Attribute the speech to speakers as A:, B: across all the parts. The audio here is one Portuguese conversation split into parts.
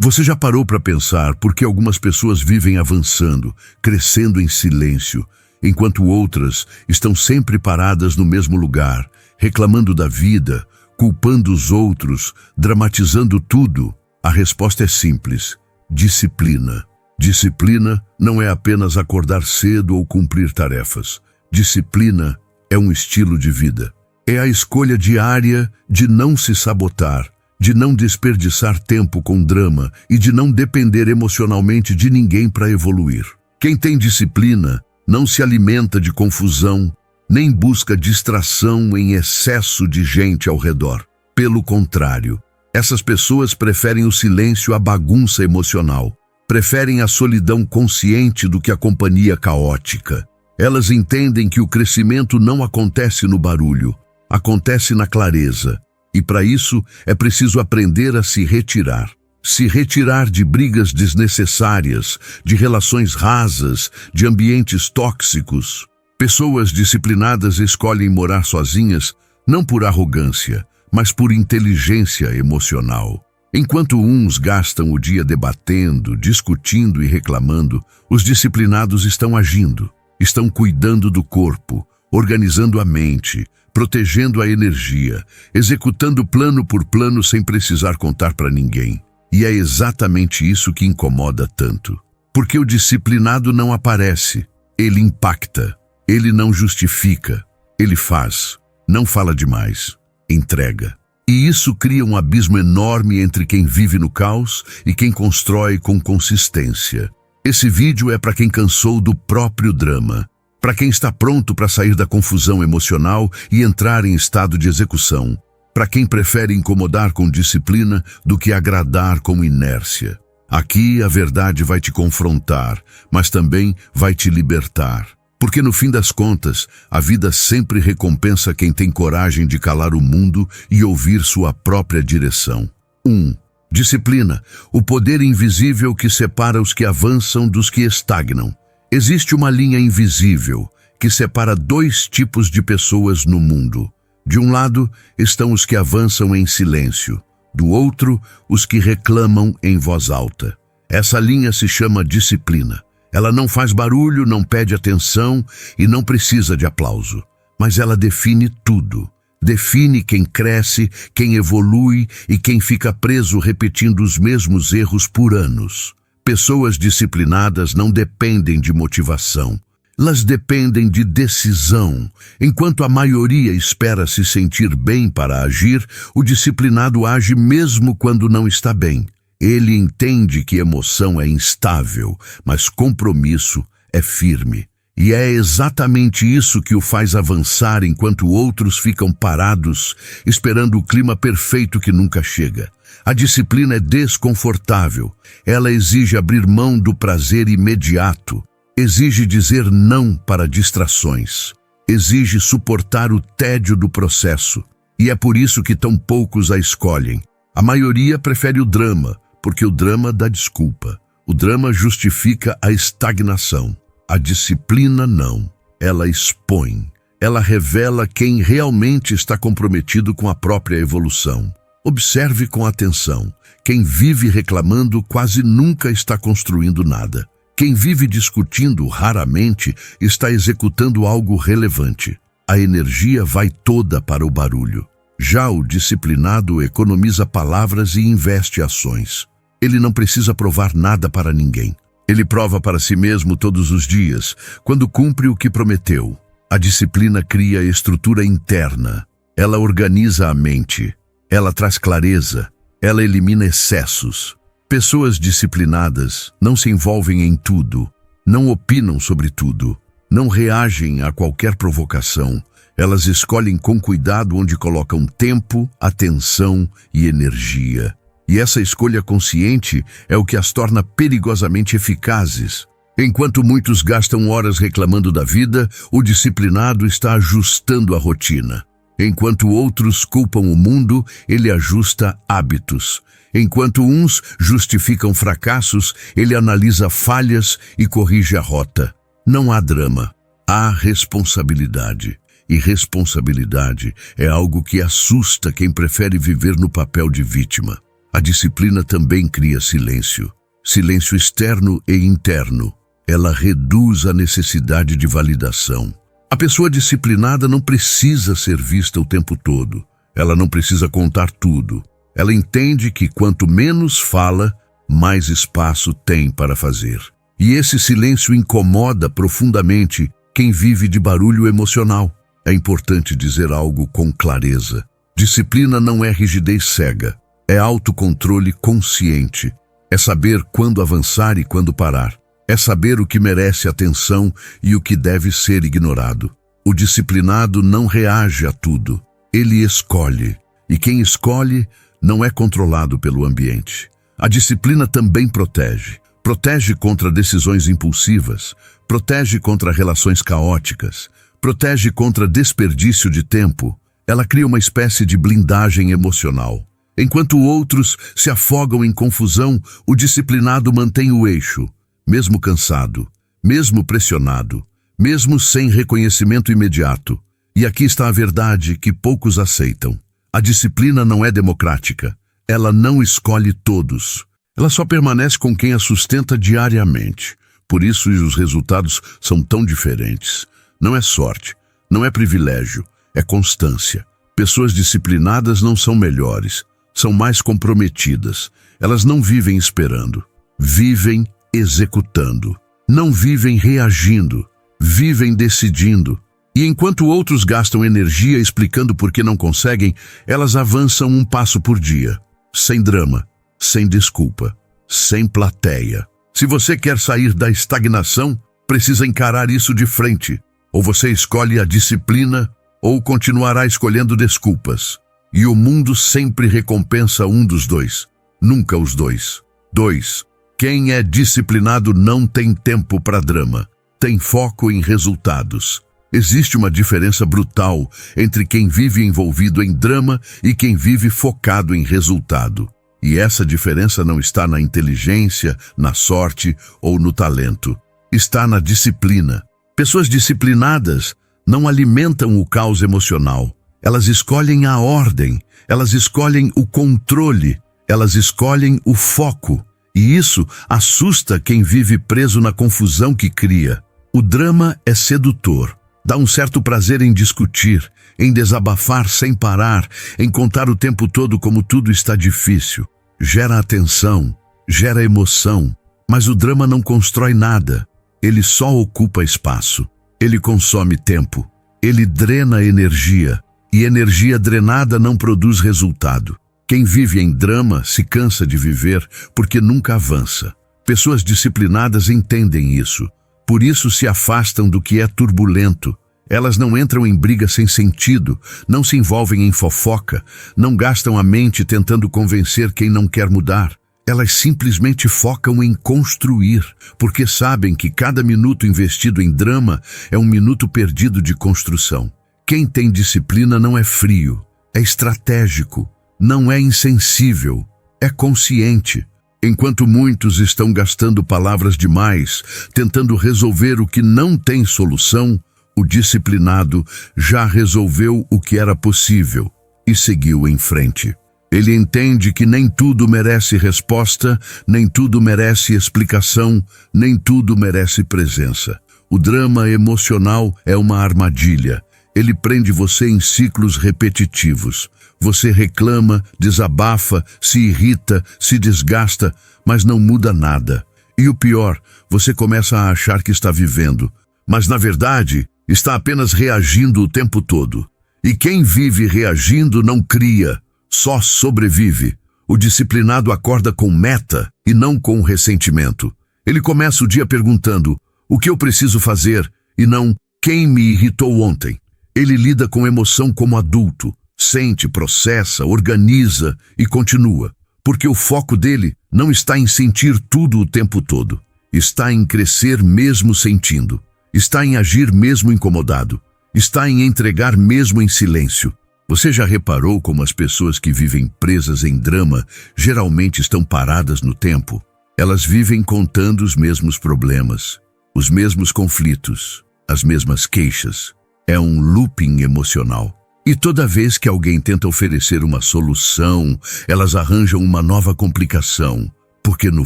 A: Você já parou para pensar por que algumas pessoas vivem avançando, crescendo em silêncio, enquanto outras estão sempre paradas no mesmo lugar, reclamando da vida, culpando os outros, dramatizando tudo? A resposta é simples: disciplina. Disciplina não é apenas acordar cedo ou cumprir tarefas. Disciplina é um estilo de vida. É a escolha diária de não se sabotar, de não desperdiçar tempo com drama e de não depender emocionalmente de ninguém para evoluir. Quem tem disciplina não se alimenta de confusão, nem busca distração em excesso de gente ao redor. Pelo contrário, essas pessoas preferem o silêncio à bagunça emocional. Preferem a solidão consciente do que a companhia caótica. Elas entendem que o crescimento não acontece no barulho, acontece na clareza. E para isso é preciso aprender a se retirar. Se retirar de brigas desnecessárias, de relações rasas, de ambientes tóxicos. Pessoas disciplinadas escolhem morar sozinhas não por arrogância, mas por inteligência emocional. Enquanto uns gastam o dia debatendo, discutindo e reclamando, os disciplinados estão agindo, estão cuidando do corpo, organizando a mente, protegendo a energia, executando plano por plano sem precisar contar para ninguém. E é exatamente isso que incomoda tanto. Porque o disciplinado não aparece, ele impacta, ele não justifica, ele faz, não fala demais, entrega. E isso cria um abismo enorme entre quem vive no caos e quem constrói com consistência. Esse vídeo é para quem cansou do próprio drama, para quem está pronto para sair da confusão emocional e entrar em estado de execução, para quem prefere incomodar com disciplina do que agradar com inércia. Aqui a verdade vai te confrontar, mas também vai te libertar. Porque no fim das contas, a vida sempre recompensa quem tem coragem de calar o mundo e ouvir sua própria direção. 1. Disciplina, o poder invisível que separa os que avançam dos que estagnam. Existe uma linha invisível que separa dois tipos de pessoas no mundo. De um lado estão os que avançam em silêncio, do outro, os que reclamam em voz alta. Essa linha se chama disciplina. Ela não faz barulho, não pede atenção e não precisa de aplauso. Mas ela define tudo. Define quem cresce, quem evolui e quem fica preso repetindo os mesmos erros por anos. Pessoas disciplinadas não dependem de motivação. Elas dependem de decisão. Enquanto a maioria espera se sentir bem para agir, o disciplinado age mesmo quando não está bem. Ele entende que emoção é instável, mas compromisso é firme. E é exatamente isso que o faz avançar enquanto outros ficam parados, esperando o clima perfeito que nunca chega. A disciplina é desconfortável. Ela exige abrir mão do prazer imediato. Exige dizer não para distrações. Exige suportar o tédio do processo. E é por isso que tão poucos a escolhem. A maioria prefere o drama, porque o drama dá desculpa. O drama justifica a estagnação. A disciplina não. Ela expõe. Ela revela quem realmente está comprometido com a própria evolução. Observe com atenção. Quem vive reclamando quase nunca está construindo nada. Quem vive discutindo raramente está executando algo relevante. A energia vai toda para o barulho. Já o disciplinado economiza palavras e investe ações. Ele não precisa provar nada para ninguém. Ele prova para si mesmo todos os dias, quando cumpre o que prometeu. A disciplina cria estrutura interna. Ela organiza a mente. Ela traz clareza. Ela elimina excessos. Pessoas disciplinadas não se envolvem em tudo, não opinam sobre tudo, não reagem a qualquer provocação. Elas escolhem com cuidado onde colocam tempo, atenção e energia. E essa escolha consciente é o que as torna perigosamente eficazes. Enquanto muitos gastam horas reclamando da vida, o disciplinado está ajustando a rotina. Enquanto outros culpam o mundo, ele ajusta hábitos. Enquanto uns justificam fracassos, ele analisa falhas e corrige a rota. Não há drama, há responsabilidade. E responsabilidade é algo que assusta quem prefere viver no papel de vítima. A disciplina também cria silêncio. Silêncio externo e interno. Ela reduz a necessidade de validação. A pessoa disciplinada não precisa ser vista o tempo todo. Ela não precisa contar tudo. Ela entende que quanto menos fala, mais espaço tem para fazer. E esse silêncio incomoda profundamente quem vive de barulho emocional. É importante dizer algo com clareza. Disciplina não é rigidez cega. É autocontrole consciente. É saber quando avançar e quando parar. É saber o que merece atenção e o que deve ser ignorado. O disciplinado não reage a tudo. Ele escolhe. E quem escolhe não é controlado pelo ambiente. A disciplina também protege. Protege contra decisões impulsivas. Protege contra relações caóticas. Protege contra desperdício de tempo. Ela cria uma espécie de blindagem emocional. Enquanto outros se afogam em confusão, o disciplinado mantém o eixo. Mesmo cansado, mesmo pressionado, mesmo sem reconhecimento imediato. E aqui está a verdade que poucos aceitam. A disciplina não é democrática. Ela não escolhe todos. Ela só permanece com quem a sustenta diariamente. Por isso os resultados são tão diferentes. Não é sorte, não é privilégio, é constância. Pessoas disciplinadas não são melhores, são mais comprometidas. Elas não vivem esperando, vivem executando. Não vivem reagindo, vivem decidindo. E enquanto outros gastam energia explicando por que não conseguem, elas avançam um passo por dia. Sem drama, sem desculpa, sem plateia. Se você quer sair da estagnação, precisa encarar isso de frente. Ou você escolhe a disciplina, ou continuará escolhendo desculpas. E o mundo sempre recompensa um dos dois, nunca os dois. 2. Quem é disciplinado não tem tempo para drama, tem foco em resultados. Existe uma diferença brutal entre quem vive envolvido em drama e quem vive focado em resultado. E essa diferença não está na inteligência, na sorte ou no talento. Está na disciplina. Pessoas disciplinadas não alimentam o caos emocional. Elas escolhem a ordem, elas escolhem o controle, elas escolhem o foco. E isso assusta quem vive preso na confusão que cria. O drama é sedutor. Dá um certo prazer em discutir, em desabafar sem parar, em contar o tempo todo como tudo está difícil. Gera atenção, gera emoção, mas o drama não constrói nada. Ele só ocupa espaço. Ele consome tempo. Ele drena energia. E energia drenada não produz resultado. Quem vive em drama se cansa de viver porque nunca avança. Pessoas disciplinadas entendem isso. Por isso se afastam do que é turbulento. Elas não entram em briga sem sentido, não se envolvem em fofoca, não gastam a mente tentando convencer quem não quer mudar. Elas simplesmente focam em construir, porque sabem que cada minuto investido em drama é um minuto perdido de construção. Quem tem disciplina não é frio, é estratégico, não é insensível, é consciente. Enquanto muitos estão gastando palavras demais, tentando resolver o que não tem solução, o disciplinado já resolveu o que era possível e seguiu em frente. Ele entende que nem tudo merece resposta, nem tudo merece explicação, nem tudo merece presença. O drama emocional é uma armadilha. Ele prende você em ciclos repetitivos. Você reclama, desabafa, se irrita, se desgasta, mas não muda nada. E o pior, você começa a achar que está vivendo, mas na verdade está apenas reagindo o tempo todo. E quem vive reagindo não cria, só sobrevive. O disciplinado acorda com meta e não com ressentimento. Ele começa o dia perguntando: o que eu preciso fazer? E não quem me irritou ontem. Ele lida com emoção como adulto, sente, processa, organiza e continua. Porque o foco dele não está em sentir tudo o tempo todo. Está em crescer mesmo sentindo. Está em agir mesmo incomodado. Está em entregar mesmo em silêncio. Você já reparou como as pessoas que vivem presas em drama geralmente estão paradas no tempo? Elas vivem contando os mesmos problemas, os mesmos conflitos, as mesmas queixas. É um looping emocional. E toda vez que alguém tenta oferecer uma solução, elas arranjam uma nova complicação. Porque, no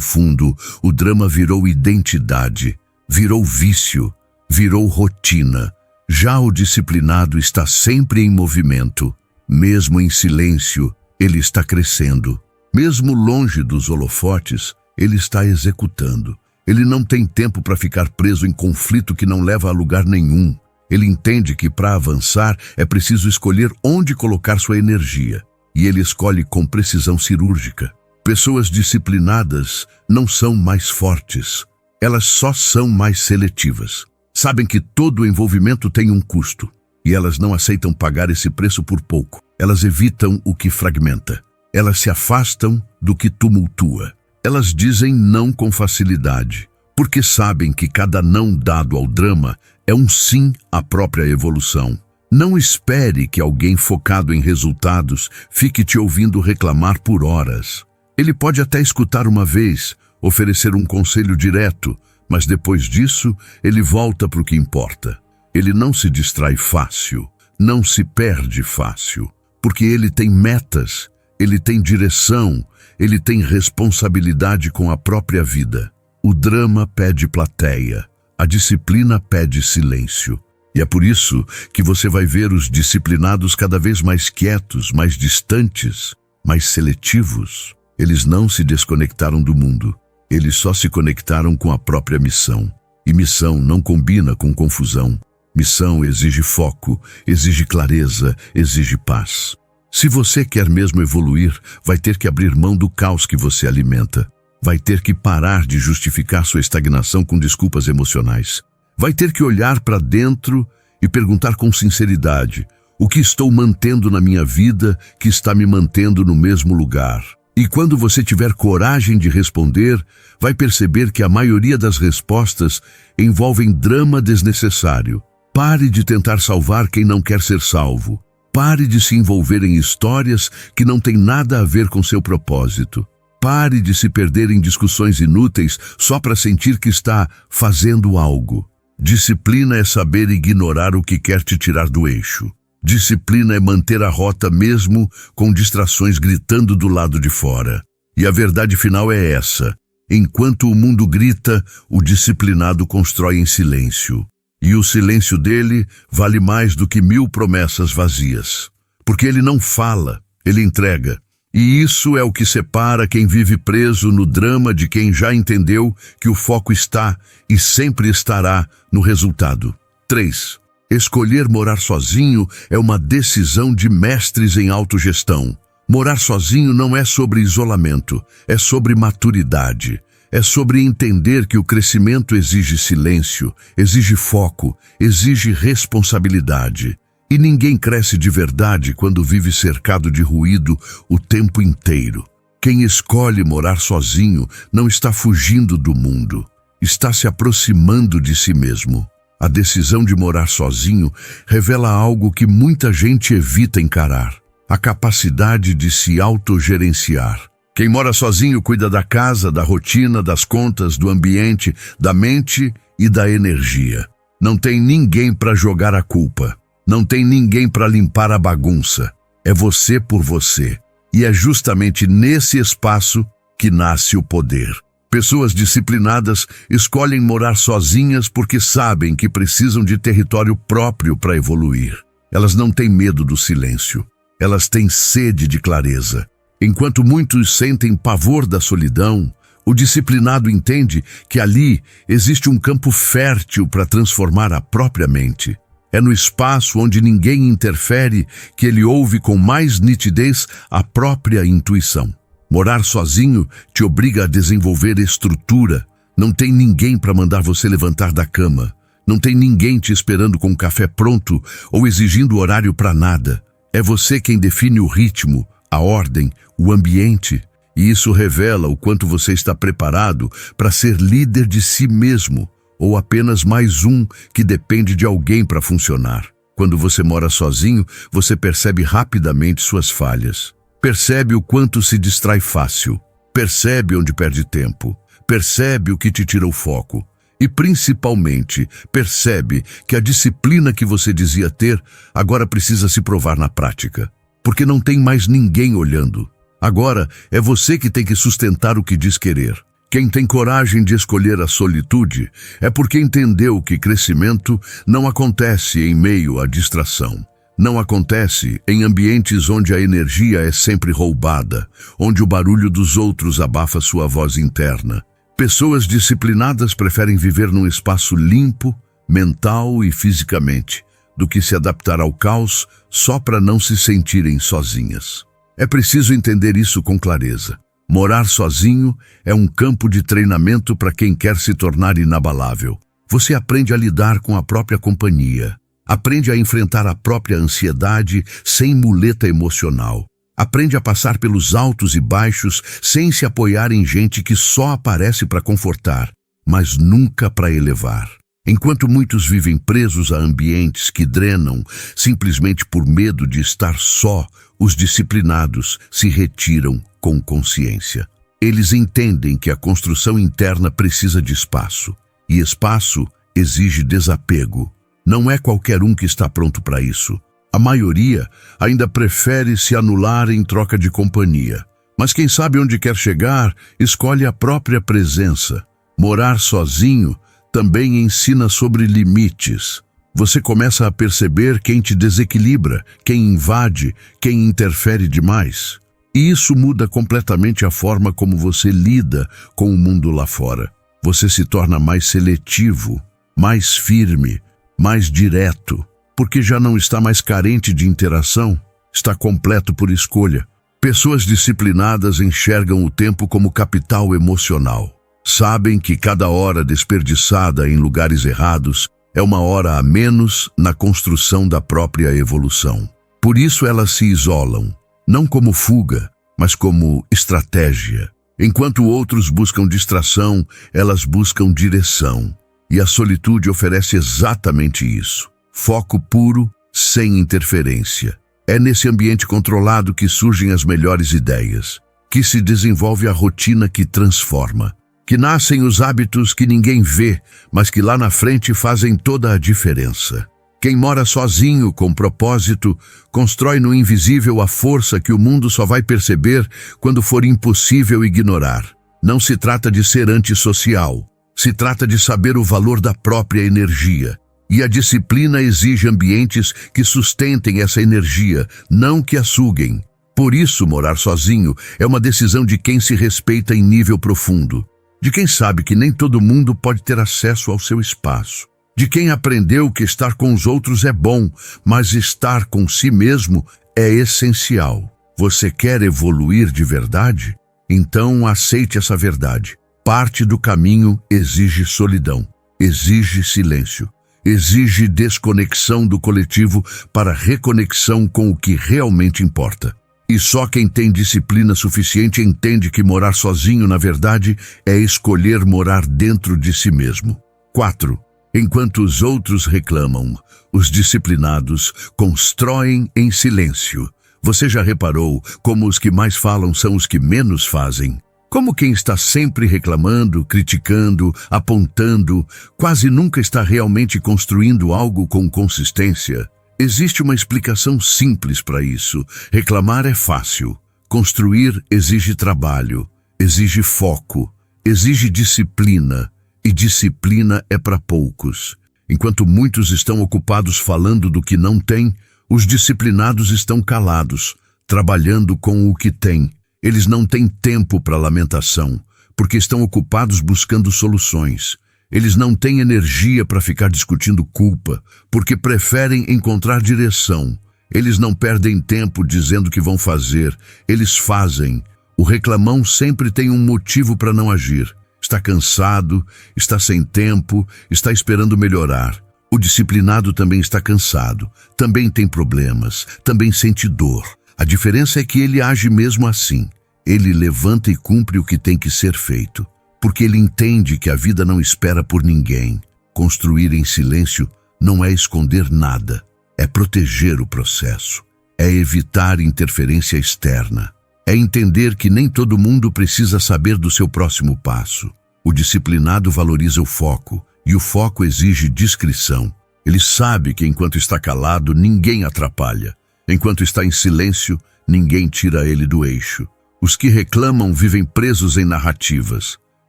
A: fundo, o drama virou identidade, virou vício, virou rotina. Já o disciplinado está sempre em movimento. Mesmo em silêncio, ele está crescendo. Mesmo longe dos holofotes, ele está executando. Ele não tem tempo para ficar preso em conflito que não leva a lugar nenhum. Ele entende que para avançar é preciso escolher onde colocar sua energia. E ele escolhe com precisão cirúrgica. Pessoas disciplinadas não são mais fortes. Elas só são mais seletivas. Sabem que todo envolvimento tem um custo. E elas não aceitam pagar esse preço por pouco. Elas evitam o que fragmenta. Elas se afastam do que tumultua. Elas dizem não com facilidade, porque sabem que cada não dado ao drama é um sim à própria evolução. Não espere que alguém focado em resultados fique te ouvindo reclamar por horas. Ele pode até escutar uma vez, oferecer um conselho direto, mas depois disso, ele volta para o que importa. Ele não se distrai fácil, não se perde fácil, porque ele tem metas, ele tem direção, ele tem responsabilidade com a própria vida. O drama pede plateia, a disciplina pede silêncio. E é por isso que você vai ver os disciplinados cada vez mais quietos, mais distantes, mais seletivos. Eles não se desconectaram do mundo, eles só se conectaram com a própria missão. E missão não combina com confusão. Missão exige foco, exige clareza, exige paz. Se você quer mesmo evoluir, vai ter que abrir mão do caos que você alimenta. Vai ter que parar de justificar sua estagnação com desculpas emocionais. Vai ter que olhar para dentro e perguntar com sinceridade: o que estou mantendo na minha vida que está me mantendo no mesmo lugar? E quando você tiver coragem de responder, vai perceber que a maioria das respostas envolvem drama desnecessário. Pare de tentar salvar quem não quer ser salvo. Pare de se envolver em histórias que não têm nada a ver com seu propósito. Pare de se perder em discussões inúteis só para sentir que está fazendo algo. Disciplina é saber ignorar o que quer te tirar do eixo. Disciplina é manter a rota mesmo com distrações gritando do lado de fora. E a verdade final é essa: enquanto o mundo grita, o disciplinado constrói em silêncio. E o silêncio dele vale mais do que 1000 promessas vazias. Porque ele não fala, ele entrega. E isso é o que separa quem vive preso no drama de quem já entendeu que o foco está e sempre estará no resultado. 3. Escolher morar sozinho é uma decisão de mestres em autogestão. Morar sozinho não é sobre isolamento, é sobre maturidade. É sobre entender que o crescimento exige silêncio, exige foco, exige responsabilidade. E ninguém cresce de verdade quando vive cercado de ruído o tempo inteiro. Quem escolhe morar sozinho não está fugindo do mundo, está se aproximando de si mesmo. A decisão de morar sozinho revela algo que muita gente evita encarar: a capacidade de se autogerenciar. Quem mora sozinho cuida da casa, da rotina, das contas, do ambiente, da mente e da energia. Não tem ninguém para jogar a culpa. Não tem ninguém para limpar a bagunça. É você por você. E é justamente nesse espaço que nasce o poder. Pessoas disciplinadas escolhem morar sozinhas porque sabem que precisam de território próprio para evoluir. Elas não têm medo do silêncio. Elas têm sede de clareza. Enquanto muitos sentem pavor da solidão, o disciplinado entende que ali existe um campo fértil para transformar a própria mente. É no espaço onde ninguém interfere que ele ouve com mais nitidez a própria intuição. Morar sozinho te obriga a desenvolver estrutura. Não tem ninguém para mandar você levantar da cama. Não tem ninguém te esperando com o café pronto ou exigindo horário para nada. É você quem define o ritmo, a ordem, o ambiente, e isso revela o quanto você está preparado para ser líder de si mesmo, ou apenas mais um que depende de alguém para funcionar. Quando você mora sozinho, você percebe rapidamente suas falhas. Percebe o quanto se distrai fácil. Percebe onde perde tempo. Percebe o que te tira o foco. E principalmente, percebe que a disciplina que você dizia ter agora precisa se provar na prática. Porque não tem mais ninguém olhando. Agora é você que tem que sustentar o que diz querer. Quem tem coragem de escolher a solitude é porque entendeu que crescimento não acontece em meio à distração. Não acontece em ambientes onde a energia é sempre roubada, onde o barulho dos outros abafa sua voz interna. Pessoas disciplinadas preferem viver num espaço limpo, mental e fisicamente, do que se adaptar ao caos só para não se sentirem sozinhas. É preciso entender isso com clareza. Morar sozinho é um campo de treinamento para quem quer se tornar inabalável. Você aprende a lidar com a própria companhia. Aprende a enfrentar a própria ansiedade sem muleta emocional. Aprende a passar pelos altos e baixos sem se apoiar em gente que só aparece para confortar, mas nunca para elevar. Enquanto muitos vivem presos a ambientes que drenam simplesmente por medo de estar só, os disciplinados se retiram com consciência. Eles entendem que a construção interna precisa de espaço, e espaço exige desapego. Não é qualquer um que está pronto para isso. A maioria ainda prefere se anular em troca de companhia. Mas quem sabe onde quer chegar, escolhe a própria presença. Morar sozinho também ensina sobre limites. Você começa a perceber quem te desequilibra, quem invade, quem interfere demais. E isso muda completamente a forma como você lida com o mundo lá fora. Você se torna mais seletivo, mais firme, mais direto, porque já não está mais carente de interação, está completo por escolha. Pessoas disciplinadas enxergam o tempo como capital emocional. Sabem que cada hora desperdiçada em lugares errados é uma hora a menos na construção da própria evolução. Por isso elas se isolam, não como fuga, mas como estratégia. Enquanto outros buscam distração, elas buscam direção. E a solitude oferece exatamente isso. Foco puro, sem interferência. É nesse ambiente controlado que surgem as melhores ideias, que se desenvolve a rotina que transforma, que nascem os hábitos que ninguém vê, mas que lá na frente fazem toda a diferença. Quem mora sozinho com propósito, constrói no invisível a força que o mundo só vai perceber quando for impossível ignorar. Não se trata de ser antissocial, se trata de saber o valor da própria energia. E a disciplina exige ambientes que sustentem essa energia, não que a suguem. Por isso, morar sozinho é uma decisão de quem se respeita em nível profundo, de quem sabe que nem todo mundo pode ter acesso ao seu espaço, de quem aprendeu que estar com os outros é bom, mas estar com si mesmo é essencial. Você quer evoluir de verdade? Então aceite essa verdade. Parte do caminho exige solidão, exige silêncio. Exige desconexão do coletivo para reconexão com o que realmente importa. E só quem tem disciplina suficiente entende que morar sozinho, na verdade, é escolher morar dentro de si mesmo. 4. Enquanto os outros reclamam, os disciplinados constroem em silêncio. Você já reparou como os que mais falam são os que menos fazem? Como quem está sempre reclamando, criticando, apontando, quase nunca está realmente construindo algo com consistência? Existe uma explicação simples para isso. Reclamar é fácil. Construir exige trabalho, exige foco, exige disciplina. E disciplina é para poucos. Enquanto muitos estão ocupados falando do que não têm, os disciplinados estão calados, trabalhando com o que têm. Eles não têm tempo para lamentação, porque estão ocupados buscando soluções. Eles não têm energia para ficar discutindo culpa, porque preferem encontrar direção. Eles não perdem tempo dizendo o que vão fazer, eles fazem. O reclamão sempre tem um motivo para não agir. Está cansado, está sem tempo, está esperando melhorar. O disciplinado também está cansado, também tem problemas, também sente dor. A diferença é que ele age mesmo assim. Ele levanta e cumpre o que tem que ser feito, porque ele entende que a vida não espera por ninguém. Construir em silêncio não é esconder nada, é proteger o processo, é evitar interferência externa, é entender que nem todo mundo precisa saber do seu próximo passo. O disciplinado valoriza o foco, E o foco exige discrição. Ele sabe que enquanto está calado, ninguém atrapalha. Enquanto está em silêncio, ninguém tira ele do eixo. Os que reclamam vivem presos em narrativas.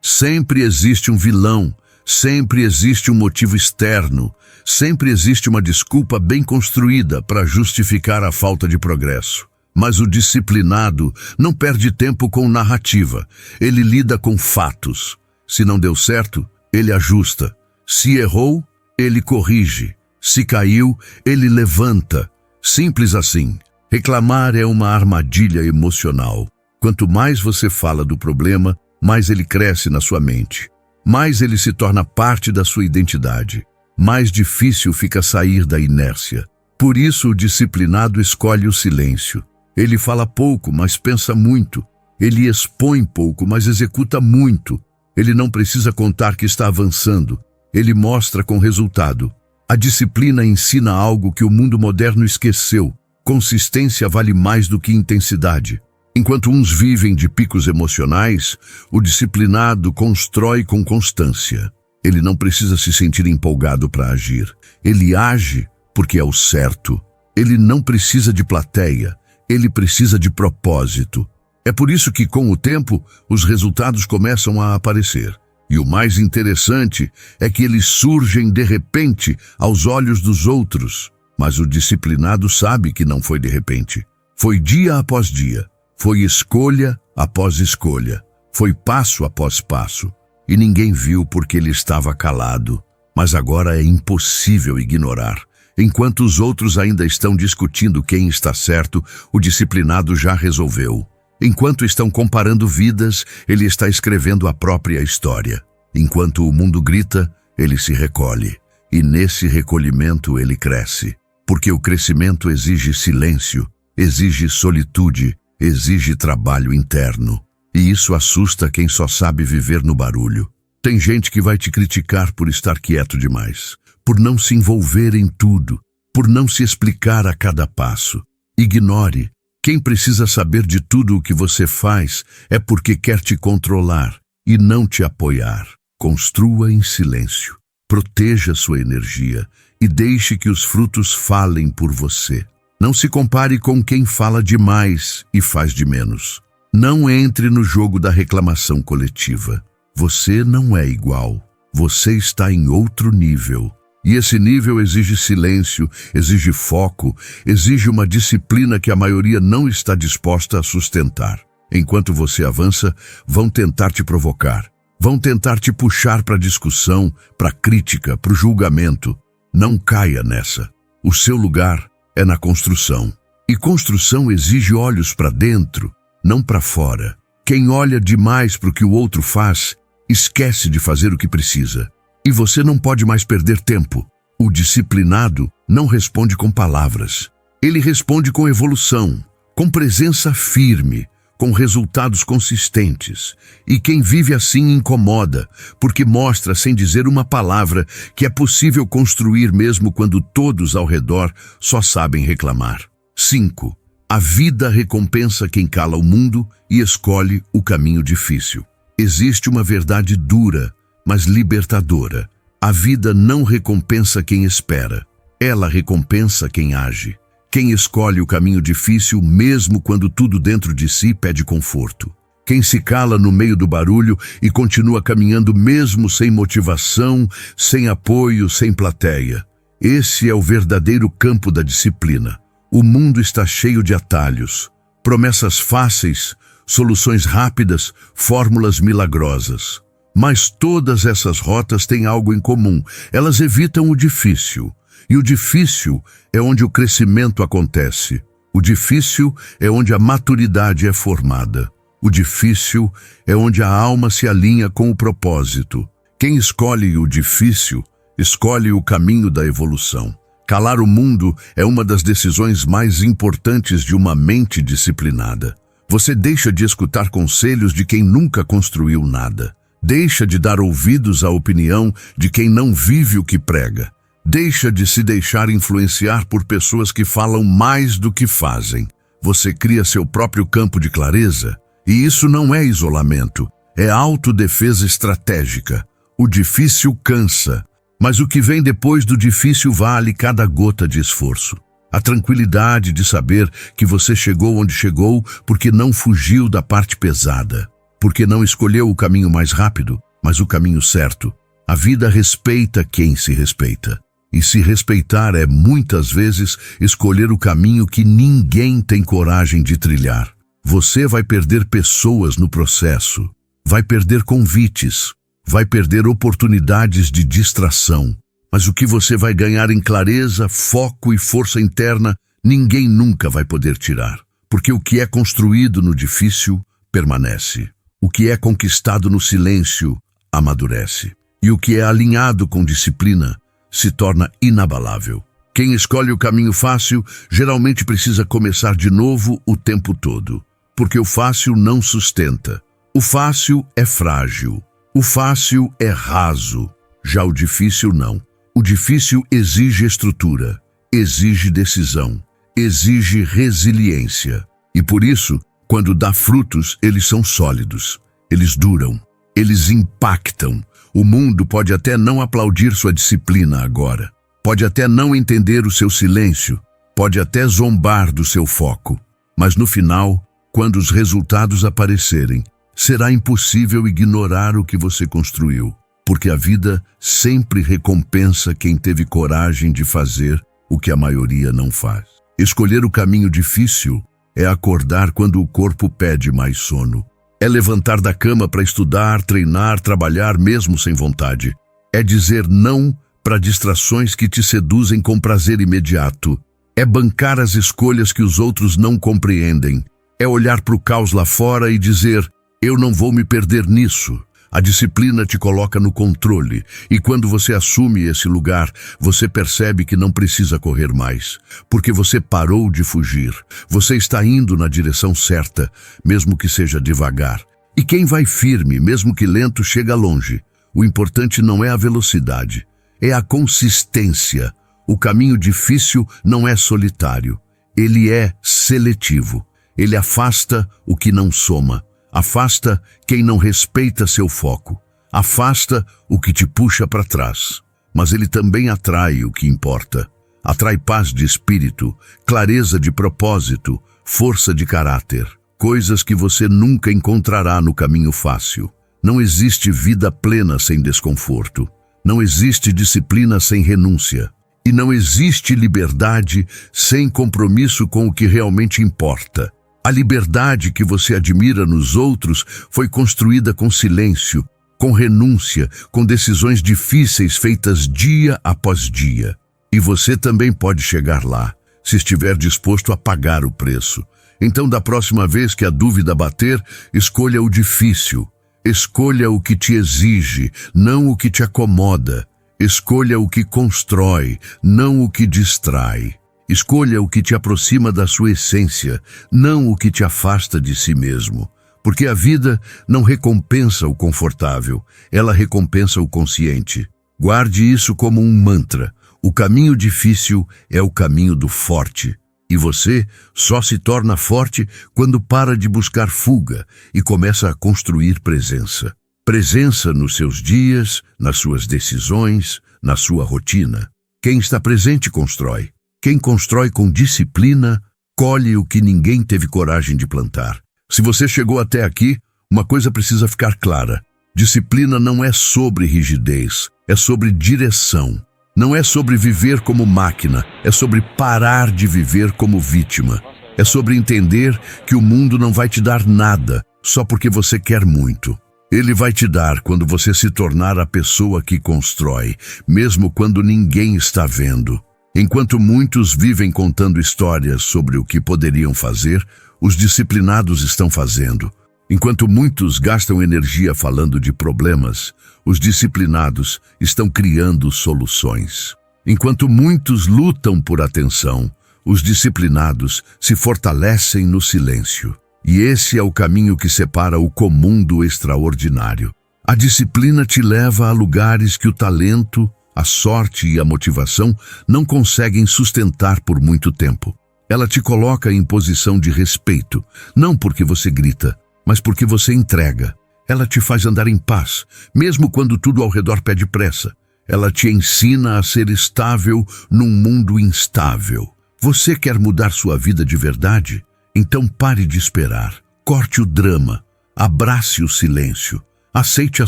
A: Sempre existe um vilão, sempre existe um motivo externo, sempre existe uma desculpa bem construída para justificar a falta de progresso. Mas o disciplinado não perde tempo com narrativa. Ele lida com fatos. Se não deu certo, ele ajusta. Se errou, ele corrige. Se caiu, ele levanta. Simples assim. Reclamar é uma armadilha emocional. Quanto mais você fala do problema, mais ele cresce na sua mente. Mais ele se torna parte da sua identidade. Mais difícil fica sair da inércia. Por isso o disciplinado escolhe o silêncio. Ele fala pouco, mas pensa muito. Ele expõe pouco, mas executa muito. Ele não precisa contar que está avançando. Ele mostra com resultado. A disciplina ensina algo que o mundo moderno esqueceu. Consistência vale mais do que intensidade. Enquanto uns vivem de picos emocionais, o disciplinado constrói com constância. Ele não precisa se sentir empolgado para agir. Ele age porque é o certo. Ele não precisa de plateia. Ele precisa de propósito. É por isso que, com o tempo, os resultados começam a aparecer. E o mais interessante é que eles surgem de repente aos olhos dos outros. Mas o disciplinado sabe que não foi de repente. Foi dia após dia. Foi escolha após escolha. Foi passo após passo. E ninguém viu porque ele estava calado. Mas agora é impossível ignorar. Enquanto os outros ainda estão discutindo quem está certo, o disciplinado já resolveu. Enquanto estão comparando vidas, ele está escrevendo a própria história. Enquanto o mundo grita, ele se recolhe. E nesse recolhimento ele cresce. Porque o crescimento exige silêncio, exige solitude, exige trabalho interno. E isso assusta quem só sabe viver no barulho. Tem gente que vai te criticar por estar quieto demais, por não se envolver em tudo, por não se explicar a cada passo. Ignore. Quem precisa saber de tudo o que você faz é porque quer te controlar e não te apoiar. Construa em silêncio. Proteja sua energia e deixe que os frutos falem por você. Não se compare com quem fala demais e faz de menos. Não entre no jogo da reclamação coletiva. Você não é igual. Você está em outro nível. E esse nível exige silêncio, exige foco, exige uma disciplina que a maioria não está disposta a sustentar. Enquanto você avança, vão tentar te provocar. Vão tentar te puxar para a discussão, para a crítica, para o julgamento. Não caia nessa. O seu lugar é na construção. E construção exige olhos para dentro, não para fora. Quem olha demais para o que o outro faz, esquece de fazer o que precisa. E você não pode mais perder tempo. O disciplinado não responde com palavras. Ele responde com evolução, com presença firme, com resultados consistentes. E quem vive assim incomoda, porque mostra sem dizer uma palavra que é possível construir mesmo quando todos ao redor só sabem reclamar. 5. A vida recompensa quem cala o mundo e escolhe o caminho difícil. Existe uma verdade dura, mas libertadora. A vida não recompensa quem espera. Ela recompensa quem age. Quem escolhe o caminho difícil mesmo quando tudo dentro de si pede conforto. Quem se cala no meio do barulho e continua caminhando mesmo sem motivação, sem apoio, sem plateia. Esse é o verdadeiro campo da disciplina. O mundo está cheio de atalhos, promessas fáceis, soluções rápidas, fórmulas milagrosas. Mas todas essas rotas têm algo em comum. Elas evitam o difícil. E o difícil é onde o crescimento acontece. O difícil é onde a maturidade é formada. O difícil é onde a alma se alinha com o propósito. Quem escolhe o difícil, escolhe o caminho da evolução. Calar o mundo é uma das decisões mais importantes de uma mente disciplinada. Você deixa de escutar conselhos de quem nunca construiu nada. Deixa de dar ouvidos à opinião de quem não vive o que prega. Deixa de se deixar influenciar por pessoas que falam mais do que fazem. Você cria seu próprio campo de clareza, e isso não é isolamento, é autodefesa estratégica. O difícil cansa, mas o que vem depois do difícil vale cada gota de esforço. A tranquilidade de saber que você chegou onde chegou porque não fugiu da parte pesada, porque não escolheu o caminho mais rápido, mas o caminho certo. A vida respeita quem se respeita. E se respeitar é, muitas vezes, escolher o caminho que ninguém tem coragem de trilhar. Você vai perder pessoas no processo, vai perder convites, vai perder oportunidades de distração. Mas o que você vai ganhar em clareza, foco e força interna, ninguém nunca vai poder tirar. Porque o que é construído no difícil, permanece. O que é conquistado no silêncio, amadurece. E o que é alinhado com disciplina, se torna inabalável. Quem escolhe o caminho fácil, geralmente precisa começar de novo o tempo todo. Porque o fácil não sustenta. O fácil é frágil. O fácil é raso. Já o difícil não. O difícil exige estrutura, exige decisão, exige resiliência. E por isso, quando dá frutos, eles são sólidos, eles duram, eles impactam. O mundo pode até não aplaudir sua disciplina agora, pode até não entender o seu silêncio, pode até zombar do seu foco. Mas no final, quando os resultados aparecerem, será impossível ignorar o que você construiu. Porque a vida sempre recompensa quem teve coragem de fazer o que a maioria não faz. Escolher o caminho difícil é acordar quando o corpo pede mais sono. É levantar da cama para estudar, treinar, trabalhar mesmo sem vontade. É dizer não para distrações que te seduzem com prazer imediato. É bancar as escolhas que os outros não compreendem. É olhar para o caos lá fora e dizer, eu não vou me perder nisso. A disciplina te coloca no controle, e quando você assume esse lugar, você percebe que não precisa correr mais, porque você parou de fugir. Você está indo na direção certa, mesmo que seja devagar. E quem vai firme, mesmo que lento, chega longe. O importante não é a velocidade, é a consistência. O caminho difícil não é solitário, ele é seletivo. Ele afasta o que não soma. Afasta quem não respeita seu foco. Afasta o que te puxa para trás. Mas ele também atrai o que importa. Atrai paz de espírito, clareza de propósito, força de caráter. Coisas que você nunca encontrará no caminho fácil. Não existe vida plena sem desconforto. Não existe disciplina sem renúncia. E não existe liberdade sem compromisso com o que realmente importa. A liberdade que você admira nos outros foi construída com silêncio, com renúncia, com decisões difíceis feitas dia após dia. E você também pode chegar lá, se estiver disposto a pagar o preço. Então, da próxima vez que a dúvida bater, escolha o difícil. Escolha o que te exige, não o que te acomoda. Escolha o que constrói, não o que distrai. Escolha o que te aproxima da sua essência, não o que te afasta de si mesmo. Porque a vida não recompensa o confortável, ela recompensa o consciente. Guarde isso como um mantra. O caminho difícil é o caminho do forte. E você só se torna forte quando para de buscar fuga e começa a construir presença. Presença nos seus dias, nas suas decisões, na sua rotina. Quem está presente constrói. Quem constrói com disciplina, colhe o que ninguém teve coragem de plantar. Se você chegou até aqui, uma coisa precisa ficar clara. Disciplina não é sobre rigidez, é sobre direção. Não é sobre viver como máquina, é sobre parar de viver como vítima. É sobre entender que o mundo não vai te dar nada só porque você quer muito. Ele vai te dar quando você se tornar a pessoa que constrói, mesmo quando ninguém está vendo. Enquanto muitos vivem contando histórias sobre o que poderiam fazer, os disciplinados estão fazendo. Enquanto muitos gastam energia falando de problemas, os disciplinados estão criando soluções. Enquanto muitos lutam por atenção, os disciplinados se fortalecem no silêncio. E esse é o caminho que separa o comum do extraordinário. A disciplina te leva a lugares que o talento, a sorte e a motivação não conseguem sustentar por muito tempo. Ela te coloca em posição de respeito, não porque você grita, mas porque você entrega. Ela te faz andar em paz, mesmo quando tudo ao redor pede pressa. Ela te ensina a ser estável num mundo instável. Você quer mudar sua vida de verdade? Então pare de esperar. Corte o drama. Abrace o silêncio. Aceite a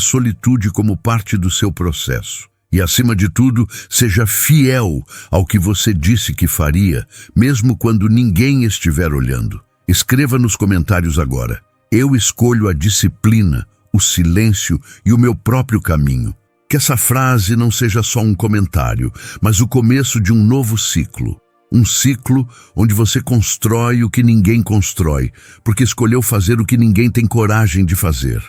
A: solitude como parte do seu processo. E, acima de tudo, seja fiel ao que você disse que faria, mesmo quando ninguém estiver olhando. Escreva nos comentários agora: eu escolho a disciplina, o silêncio e o meu próprio caminho. Que essa frase não seja só um comentário, mas o começo de um novo ciclo. Um ciclo onde você constrói o que ninguém constrói, porque escolheu fazer o que ninguém tem coragem de fazer.